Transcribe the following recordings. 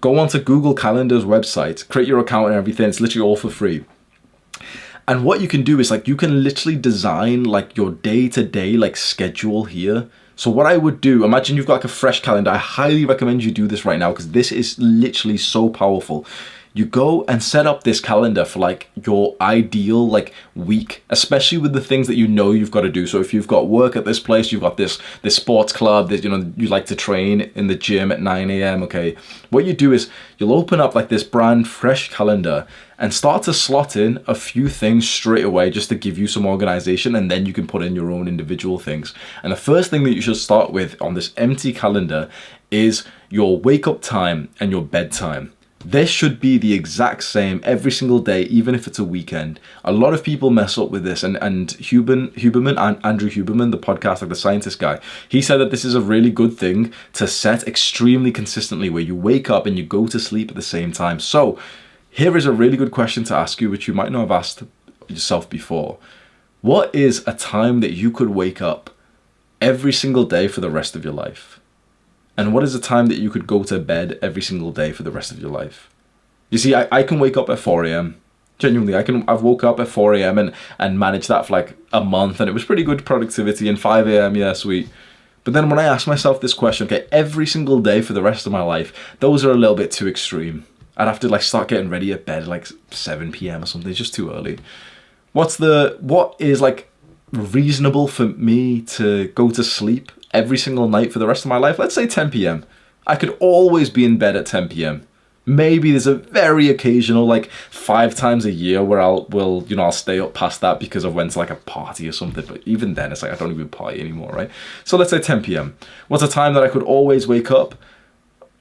go onto Google Calendar's website, create your account and everything. It's literally all for free. And what you can do is like, you can literally design like your day-to-day like schedule here. So what I would do, imagine you've got like a fresh calendar. I highly recommend you do this right now because this is literally so powerful. You go and set up this calendar for like your ideal like week, especially with the things that you know you've got to do. So if you've got work at this place, you've got this sports club that, you know, you like to train in the gym at 9 a.m. Okay, what you do is you'll open up like this brand fresh calendar and start to slot in a few things straight away just to give you some organization, and then you can put in your own individual things. And the first thing that you should start with on this empty calendar is your wake up time and your bedtime. This should be the exact same every single day, even if it's a weekend. A lot of people mess up with this, and Andrew Huberman, the podcast, like the scientist guy, he said that this is a really good thing to set extremely consistently, where you wake up and you go to sleep at the same time. So here is a really good question to ask you, which you might not have asked yourself before. What is a time that you could wake up every single day for the rest of your life? And what is the time that you could go to bed every single day for the rest of your life? You see, I can wake up at 4 a.m. Genuinely, I've woke up at 4 a.m. and managed that for like a month, and it was pretty good productivity. And 5 a.m., yeah, sweet. But then when I ask myself this question, okay, every single day for the rest of my life, those are a little bit too extreme. I'd have to like start getting ready at bed at like 7 p.m. or something. It's just too early. What is like reasonable for me to go to sleep every single night for the rest of my life? Let's say 10 p.m. I could always be in bed at 10 p.m. Maybe there's a very occasional, like 5 times a year where I'll stay up past that because I went to like a party or something. But even then, it's like I don't even party anymore, right? So let's say 10 p.m. What's a time that I could always wake up?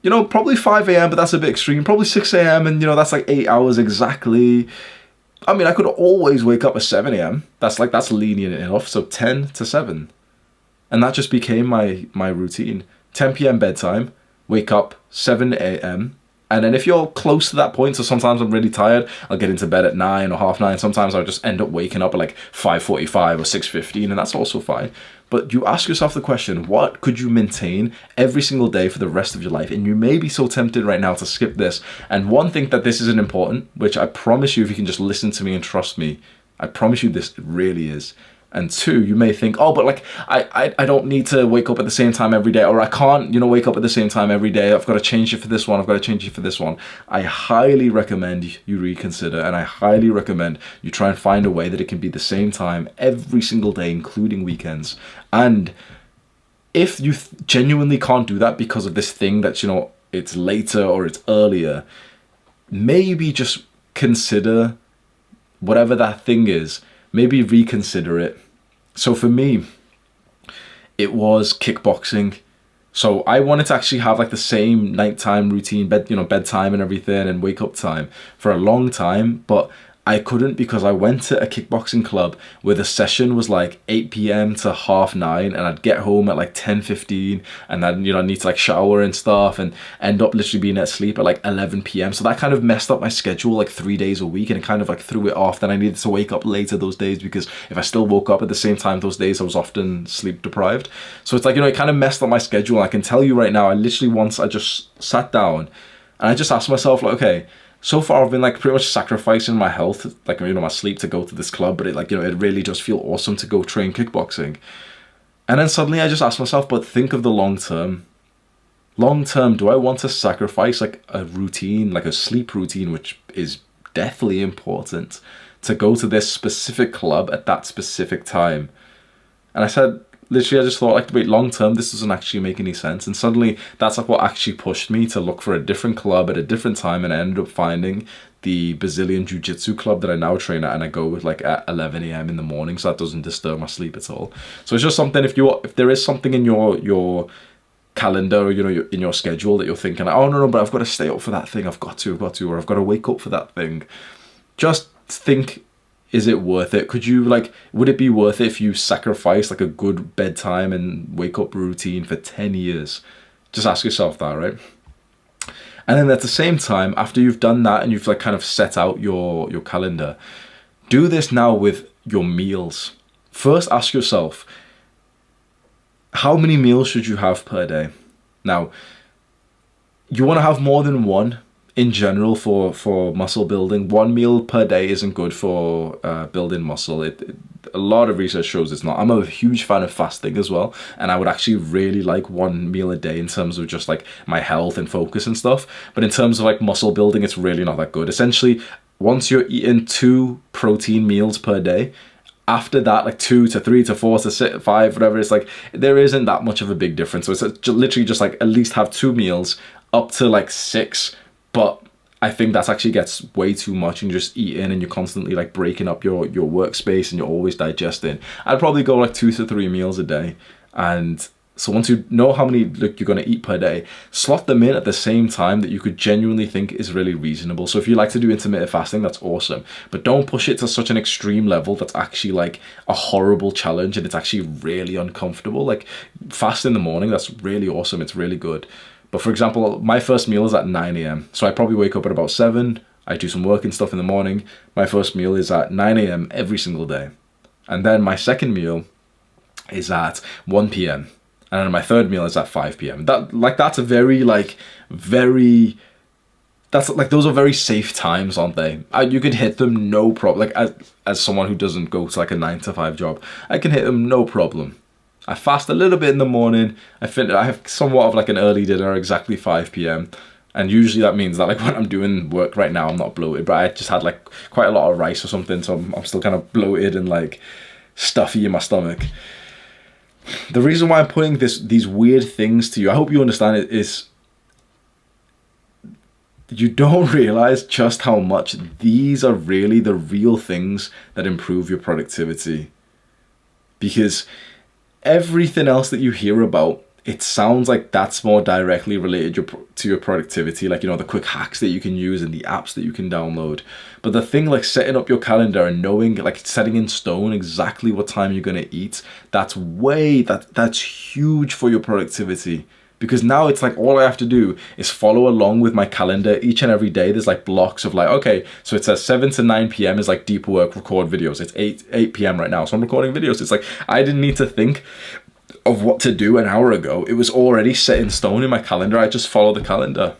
You know, probably 5 a.m., but that's a bit extreme. Probably 6 a.m. and, you know, that's like 8 hours exactly. I mean, I could always wake up at 7 a.m. That's lenient enough. So 10 to 7. And that just became my routine. 10 p.m. bedtime, wake up 7 a.m. And then if you're close to that point, so sometimes I'm really tired, I'll get into bed at 9 or half 9. Sometimes I'll just end up waking up at like 5:45 or 6:15, and that's also fine. But you ask yourself the question, what could you maintain every single day for the rest of your life? And you may be so tempted right now to skip this. And one thing that this isn't important, which I promise you, if you can just listen to me and trust me, I promise you this really is. And 2, you may think, oh, but like, I don't need to wake up at the same time every day, or I can't, you know, wake up at the same time every day. I've got to change it for this one. I've got to change it for this one. I highly recommend you reconsider, and I highly recommend you try and find a way that it can be the same time every single day, including weekends. And if you genuinely can't do that because of this thing that's, you know, it's later or it's earlier, maybe just consider whatever that thing is, maybe reconsider it. So for me, it was kickboxing. So I wanted to actually have like the same nighttime routine, bedtime and everything, and wake up time for a long time, but I couldn't because I went to a kickboxing club where the session was like 8 p.m. to 9:30, and I'd get home at like 10:15, and then, you know, I need to like shower and stuff and end up literally being asleep at like 11 p.m. So that kind of messed up my schedule like 3 days a week, and it kind of like threw it off. Then I needed to wake up later those days because if I still woke up at the same time those days, I was often sleep deprived. So it's like, you know, it kind of messed up my schedule. And I can tell you right now, I just sat down and I just asked myself, like, okay, so far I've been like pretty much sacrificing my health, like, you know, my sleep to go to this club, but it, like, you know, it really does feel awesome to go train kickboxing. And then suddenly I just asked myself, but think of the long term. Long term, do I want to sacrifice like a routine, like a sleep routine, which is deathly important, to go to this specific club at that specific time? And I said, literally, I just thought, like, wait, long term, this doesn't actually make any sense. And suddenly that's like what actually pushed me to look for a different club at a different time, and I ended up finding the Brazilian Jiu-Jitsu club that I now train at, and I go with like at 11 a.m. in the morning, so that doesn't disturb my sleep at all. So it's just something, if there is something in your calendar, or, you know, in your schedule that you're thinking, oh no, but I've got to stay up for that thing, I've got to, or I've got to wake up for that thing, just think, is it worth it? Would it be worth it if you sacrifice like a good bedtime and wake up routine for 10 years? Just ask yourself that, right? And then at the same time, after you've done that and you've like kind of set out your calendar, do this now with your meals. First, ask yourself, how many meals should you have per day? Now, You want to have more than one in general for muscle building. One meal per day isn't good for building muscle. A lot of research shows it's not. I'm a huge fan of fasting as well, and I would actually really like one meal a day in terms of just like my health and focus and stuff. But in terms of like muscle building, it's really not that good. Essentially, once you're eating 2 protein meals per day, after that, like 2 to 3 to 4 to 6, 5, whatever, it's like there isn't that much of a big difference. So it's literally just like at least have 2 meals up to like 6, but I think that actually gets way too much, and you just eat in and you're constantly like breaking up your workspace and you're always digesting. I'd probably go like 2 to 3 meals a day. And so once you know how many like you're going to eat per day, slot them in at the same time that you could genuinely think is really reasonable. So if you like to do intermittent fasting, that's awesome, but don't push it to such an extreme level that's actually like a horrible challenge and it's actually really uncomfortable. Like fast in the morning, that's really awesome, it's really good. But for example, my first meal is at 9 a.m. So I probably wake up at about 7. I do some work and stuff in the morning. My first meal is at 9 a.m. every single day. And then my second meal is at 1 p.m. And then my third meal is at 5 p.m. That's a very that's like, those are very safe times, aren't they? You can hit them no problem. Like as someone who doesn't go to like a 9 to 5 job, I can hit them no problem. I fast a little bit in the morning. I have somewhat of like an early dinner, exactly 5 p.m. And usually that means that like when I'm doing work right now, I'm not bloated, but I just had like quite a lot of rice or something. So I'm still kind of bloated and like stuffy in my stomach. The reason why I'm putting these weird things to you, I hope you understand it, is you don't realize just how much these are really the real things that improve your productivity. Because everything else that you hear about, it sounds like that's more directly related to your productivity, like, you know, the quick hacks that you can use and the apps that you can download. But the thing like setting up your calendar and knowing, like setting in stone exactly what time you're going to eat, that's huge for your productivity. Because now it's like all I have to do is follow along with my calendar each and every day. There's like blocks of like, okay, so it says 7 to 9 p.m. is like deep work, record videos. It's 8 p.m. right now, so I'm recording videos. It's like I didn't need to think of what to do an hour ago. It was already set in stone in my calendar. I just follow the calendar.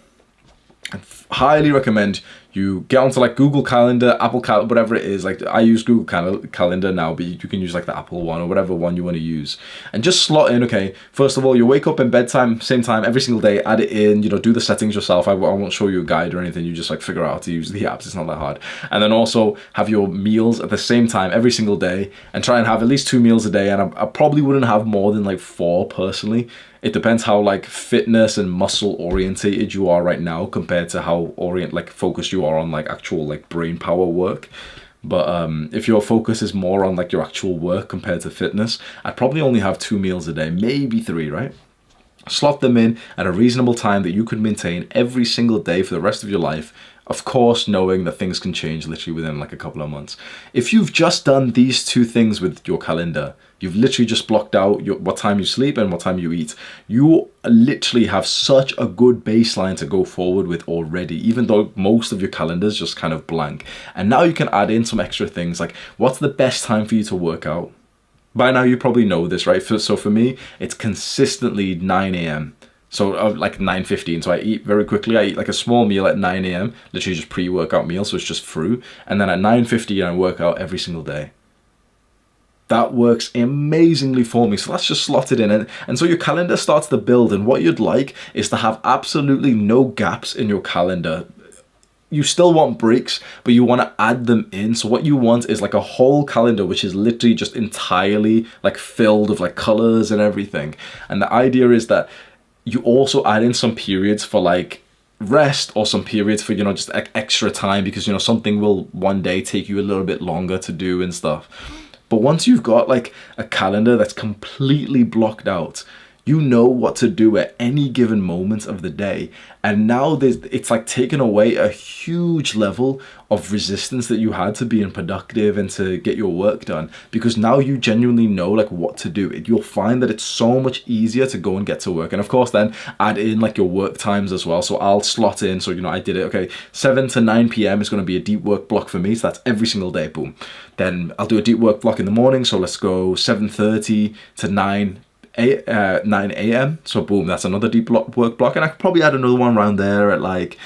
I highly recommend you get onto like Google Calendar, Apple Calendar, whatever it is. Like I use Google Calendar now, but you can use like the Apple one or whatever one you want to use, and just slot in. Okay, first of all, you wake up in bedtime, same time every single day. Add it in. You know, do the settings yourself. I won't show you a guide or anything. You just like figure out how to use the apps. It's not that hard. And then also have your meals at the same time every single day, and try and have at least 2 meals a day. And I probably wouldn't have more than like 4 personally. It depends how like fitness and muscle orientated you are right now compared to how focused you are on like actual like brain power work. But if your focus is more on like your actual work compared to fitness, I'd probably only have 2 meals a day, maybe 3, right? Slot them in at a reasonable time that you could maintain every single day for the rest of your life. Of course, knowing that things can change literally within like a couple of months. If you've just done these 2 things with your calendar, you've literally just blocked out what time you sleep and what time you eat, you literally have such a good baseline to go forward with already, even though most of your calendar is just kind of blank. And now you can add in some extra things like, what's the best time for you to work out? By now you probably know this, right? So for me, it's consistently 9 a.m. So like 9:15. So I eat very quickly. I eat like a small meal at 9 a.m. Literally just pre-workout meal. So it's just fruit. And then at 9:15 I work out every single day. That works amazingly for me. So that's just slotted in. And so your calendar starts to build. And what you'd like is to have absolutely no gaps in your calendar. You still want breaks, but you want to add them in. So what you want is like a whole calendar, which is literally just entirely like filled with like colors and everything. And the idea is that you also add in some periods for like rest or some periods for, you know, just extra time because, you know, something will one day take you a little bit longer to do and stuff. But once you've got like a calendar that's completely blocked out, you know what to do at any given moment of the day. And now it's like taken away a huge level of resistance that you had to being productive and to get your work done, because now you genuinely know like what to do. You'll find that it's so much easier to go and get to work. And of course then add in like your work times as well. So I'll slot in, so you know I did it, okay, 7 to 9 p.m. is going to be a deep work block for me, so that's every single day, boom. Then I'll do a deep work block in the morning, so let's go 7:30 to 9 9 a.m. So boom, that's another deep work block. And I could probably add another one around there at like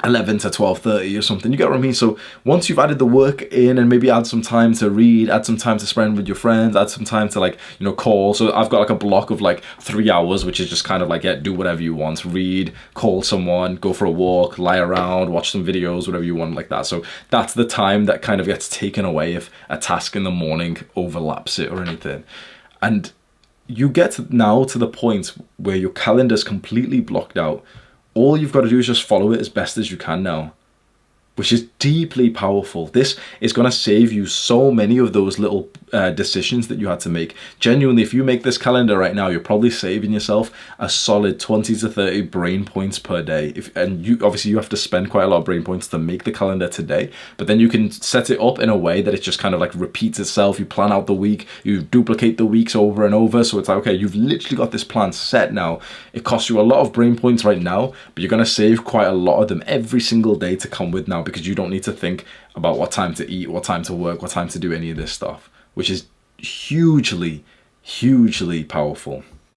11 to 12:30 or something. You get what I mean? So once you've added the work in, and maybe add some time to read, add some time to spend with your friends, add some time to like, you know, call. So I've got like a block of like 3 hours, which is just kind of like, yeah, do whatever you want, read, call someone, go for a walk, lie around, watch some videos, whatever you want, like that. So that's the time that kind of gets taken away if a task in the morning overlaps it or anything. And you get now to the point where your calendar's completely blocked out. All you've got to do is just follow it as best as you can now, which is deeply powerful. This is going to save you so many of those little decisions that you had to make. Genuinely, if you make this calendar right now, you're probably saving yourself a solid 20 to 30 brain points per day. And you obviously you have to spend quite a lot of brain points to make the calendar today, but then you can set it up in a way that it just kind of like repeats itself. You plan out the week, you duplicate the weeks over and over. So it's like, okay, you've literally got this plan set now. It costs you a lot of brain points right now, but you're going to save quite a lot of them every single day to come with now, because you don't need to think about what time to eat, what time to work, what time to do any of this stuff, which is hugely, hugely powerful.